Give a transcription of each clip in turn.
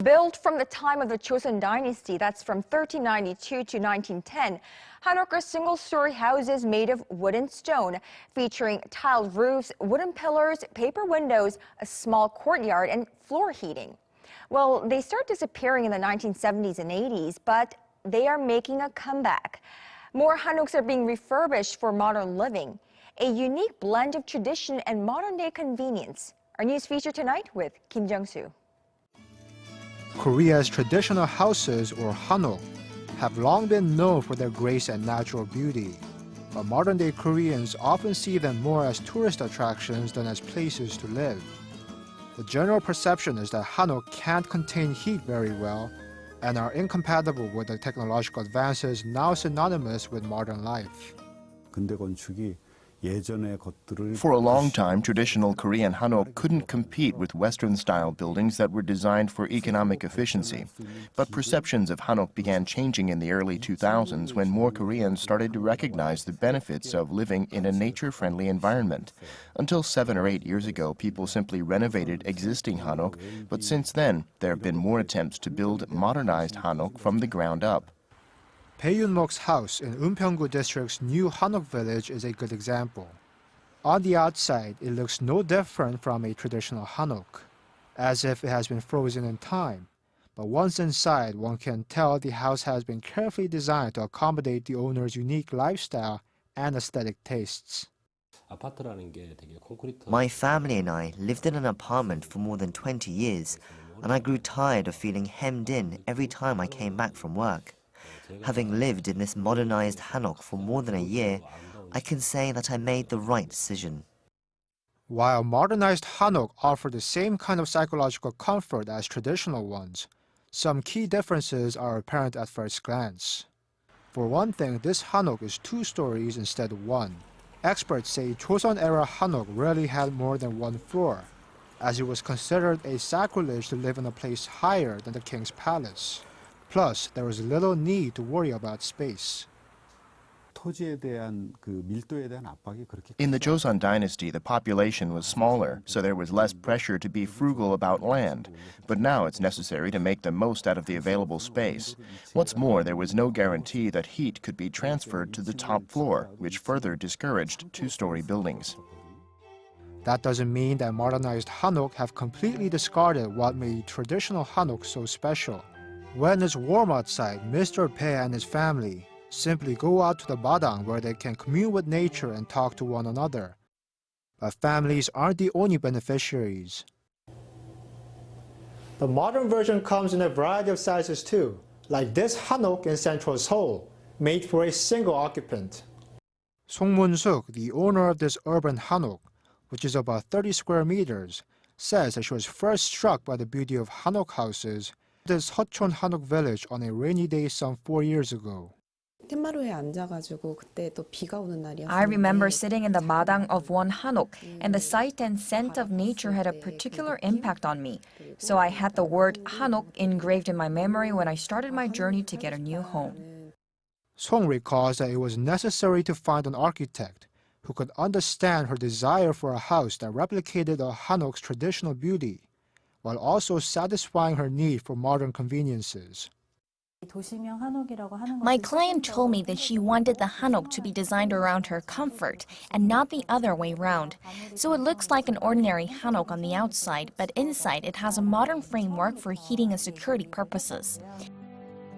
Built from the time of the Chosun dynasty, that's from 1392 to 1910, HANOK are single-story houses made of wood and stone, featuring tiled roofs, wooden pillars, paper windows, a small courtyard, and floor heating. Well, they start disappearing in the 1970s and 80s, but they are making a comeback. More HANOKs are being refurbished for modern living, a unique blend of tradition and modern-day convenience. Our news feature tonight with Kim Jungsoo. Korea's traditional houses, or hanok, have long been known for their grace and natural beauty. But modern-day Koreans often see them more as tourist attractions than as places to live. The general perception is that hanok can't contain heat very well and are incompatible with the technological advances now synonymous with modern life. For a long time, traditional Korean hanok couldn't compete with Western-style buildings that were designed for economic efficiency. But perceptions of hanok began changing in the early 2000s when more Koreans started to recognize the benefits of living in a nature-friendly environment. Until 7 or 8 years ago, people simply renovated existing hanok, but since then, there have been more attempts to build modernized hanok from the ground up. Bae Yun-mok's house in Unpyeonggu district's new hanok village is a good example. On the outside, it looks no different from a traditional hanok, as if it has been frozen in time. But once inside, one can tell the house has been carefully designed to accommodate the owner's unique lifestyle and aesthetic tastes. My family and I lived in an apartment for more than 20 years, and I grew tired of feeling hemmed in every time I came back from work. Having lived in this modernized hanok for more than a year, I can say that I made the right decision. While modernized hanok offer the same kind of psychological comfort as traditional ones, some key differences are apparent at first glance. For one thing, this hanok is 2 stories instead of 1. Experts say Chosun-era hanok rarely had more than 1 floor, as it was considered a sacrilege to live in a place higher than the king's palace. Plus, there was little need to worry about space. In the Chosun dynasty, the population was smaller, so there was less pressure to be frugal about land. But now it's necessary to make the most out of the available space. What's more, there was no guarantee that heat could be transferred to the top floor, which further discouraged 2-story buildings. That doesn't mean that modernized hanok have completely discarded what made traditional hanok so special. When it's warm outside, Mr. Bae and his family simply go out to the badang where they can commune with nature and talk to one another. But families aren't the only beneficiaries. The modern version comes in a variety of sizes too, like this hanok in central Seoul, made for a single occupant. Song Moon-sook, the owner of this urban hanok, which is about 30 square meters, says that she was first struck by the beauty of hanok houses this Hochon hanok village on a rainy day some 4 years ago. I remember sitting in the madang of one hanok, and the sight and scent of nature had a particular impact on me. So I had the word hanok engraved in my memory when I started my journey to get a new home. Song recalls that it was necessary to find an architect who could understand her desire for a house that replicated a hanok's traditional beauty, while also satisfying her need for modern conveniences. My client told me that she wanted the hanok to be designed around her comfort and not the other way round. So it looks like an ordinary hanok on the outside, but inside it has a modern framework for heating and security purposes.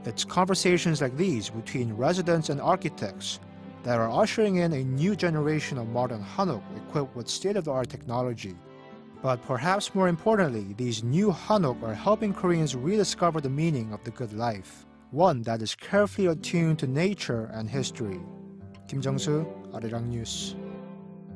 It's conversations like these between residents and architects that are ushering in a new generation of modern hanok equipped with state-of-the-art technology. But perhaps more importantly, these new hanok are helping Koreans rediscover the meaning of the good life, one that is carefully attuned to nature and history. Kim Jungsoo, Arirang News.